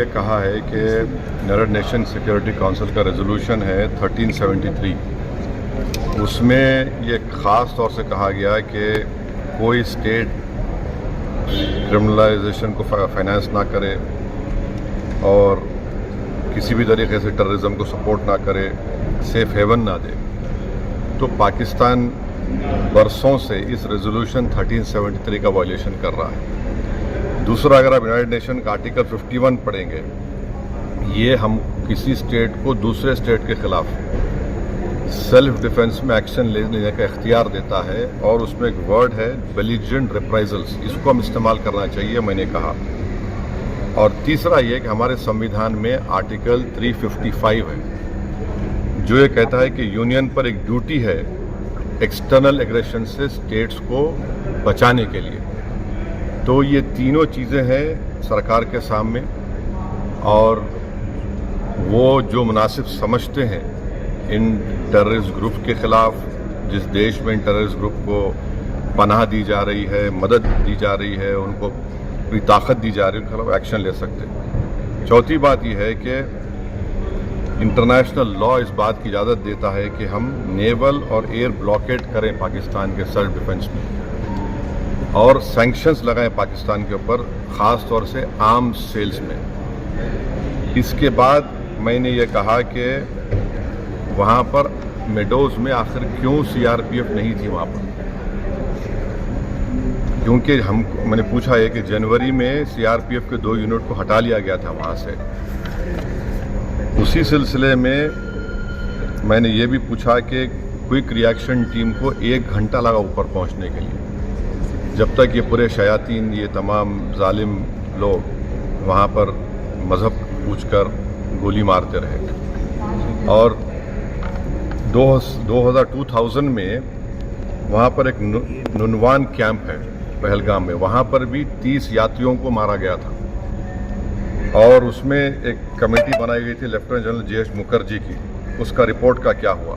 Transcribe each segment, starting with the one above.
ये कहा है कि यूनाइटेड नेशन सिक्योरिटी काउंसिल का रेजोल्यूशन है 1373, उसमें ये ख़ास तौर से कहा गया है कि कोई स्टेट क्रिमिनलाइजेशन को फाइनेंस ना करे और किसी भी तरीके से टेररिज्म को सपोर्ट ना करे, सेफ हेवन ना दे। तो पाकिस्तान बरसों से इस रेजोल्यूशन 1373 का वायलेशन कर रहा है। दूसरा, अगर आप यूनाइटेड नेशन का आर्टिकल 51 पढ़ेंगे, ये हम किसी स्टेट को दूसरे स्टेट के खिलाफ सेल्फ डिफेंस में एक्शन लेने का इख्तियार देता है और उसमें एक वर्ड है बेलिजेंट रिप्राइजल्स, इसको हम इस्तेमाल करना चाहिए, मैंने कहा। और तीसरा ये कि हमारे संविधान में आर्टिकल 355 है जो ये कहता है कि यूनियन पर एक ड्यूटी है एक्सटर्नल एग्रेशन से स्टेट्स को बचाने के लिए। तो ये तीनों चीज़ें हैं सरकार के सामने और वो जो मुनासिब समझते हैं इन टेररिस्ट ग्रुप के खिलाफ, जिस देश में इन टेररिस्ट ग्रुप को पनाह दी जा रही है, मदद दी जा रही है, उनको भी ताकत दी जा रही है, उनके खिलाफ एक्शन ले सकते हैं। चौथी बात यह है कि इंटरनेशनल लॉ इस बात की इजाज़त देता है कि हम नेवल और एयर ब्लॉकेट करें पाकिस्तान के सेल्फ डिफेंस में और सैंक्शंस लगाएं पाकिस्तान के ऊपर, ख़ास तौर से आर्म्स सेल्स में। इसके बाद मैंने ये कहा कि वहाँ पर मेडोज़ में आखिर क्यों सीआरपीएफ नहीं थी वहाँ पर, क्योंकि मैंने पूछा है कि जनवरी में सीआरपीएफ के 2 यूनिट को हटा लिया गया था वहाँ से। उसी सिलसिले में मैंने ये भी पूछा कि क्विक रिएक्शन टीम को 1 घंटा लगा ऊपर पहुँचने के लिए, जब तक ये पूरे शयातीन, ये तमाम जालिम लोग वहाँ पर मज़हब पूछकर गोली मारते रहे। और 2000 में वहाँ पर एक नुनवान कैंप है पहलगाम में, वहाँ पर भी 30 यात्रियों को मारा गया था और उसमें एक कमेटी बनाई गई थी लेफ्टिनेंट जनरल JH मुखर्जी की, उसका रिपोर्ट का क्या हुआ।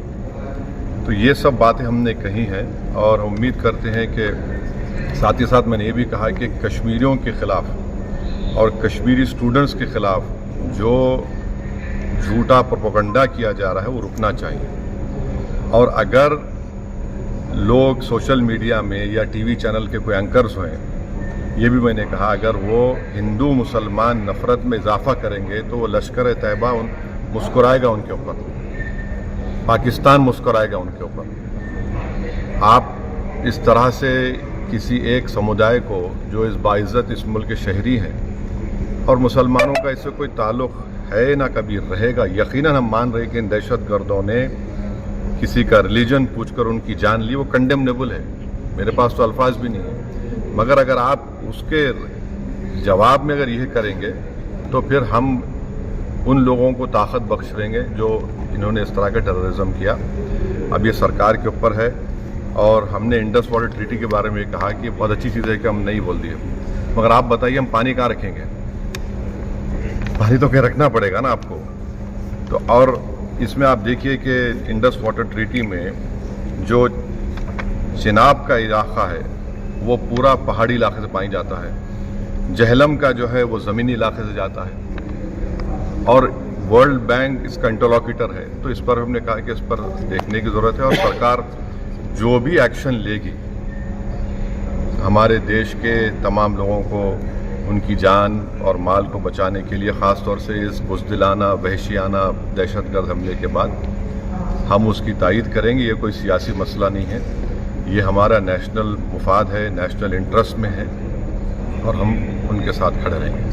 तो ये सब बातें हमने कही हैं और हम उम्मीद करते हैं कि साथ ही साथ मैंने ये भी कहा कि कश्मीरियों के ख़िलाफ़ और कश्मीरी स्टूडेंट्स के ख़िलाफ़ जो झूठा प्रोपेगेंडा किया जा रहा है वो रुकना चाहिए। और अगर लोग सोशल मीडिया में या टीवी चैनल के कोई एंकर्स हैं, ये भी मैंने कहा, अगर वो हिंदू मुसलमान नफ़रत में इजाफा करेंगे तो वो लश्कर तैयबा मुस्कुराएगा उनके ऊपर, पाकिस्तान मुस्कुराएगा उनके ऊपर। आप इस तरह से किसी एक समुदाय को जो इस बाइज़्ज़त इस मुल्क के शहरी हैं और मुसलमानों का इससे कोई ताल्लुक़ है ना कभी रहेगा, यकीनन हम मान रहे हैं कि इन दहशतगर्दों ने किसी का रिलीजन पूछकर उनकी जान ली, वो कंडेमनेबल है, मेरे पास तो अल्फाज भी नहीं है। मगर अगर आप उसके जवाब में अगर यह करेंगे तो फिर हम उन लोगों को ताकत बख्श देंगे जो इन्होंने इस तरह का टेररिज्म किया। अब ये सरकार के ऊपर है और हमने इंडस वाटर ट्रीटी के बारे में कहा कि बहुत अच्छी चीज़ है कि हम नहीं बोल दिए, मगर आप बताइए हम पानी कहाँ रखेंगे? पानी तो कहीं रखना पड़ेगा ना आपको। तो और इसमें आप देखिए कि इंडस वाटर ट्रीटी में जो चिनाब का इलाका है वो पूरा पहाड़ी इलाके से पानी जाता है, जहलम का जो है वो ज़मीनी इलाके से जाता है और वर्ल्ड बैंक इसका इंटरलॉक्यूटर है। तो इस पर हमने कहा कि इस पर देखने की ज़रूरत है और सरकार जो भी एक्शन लेगी हमारे देश के तमाम लोगों को उनकी जान और माल को बचाने के लिए, ख़ास तौर से इस बुज़दिलाना वहशियाना दहशतगर्द हमले के बाद, हम उसकी तायीद करेंगे। ये कोई सियासी मसला नहीं है, ये हमारा नेशनल मुफाद है, नेशनल इंटरेस्ट में है और हम उनके साथ खड़े रहेंगे।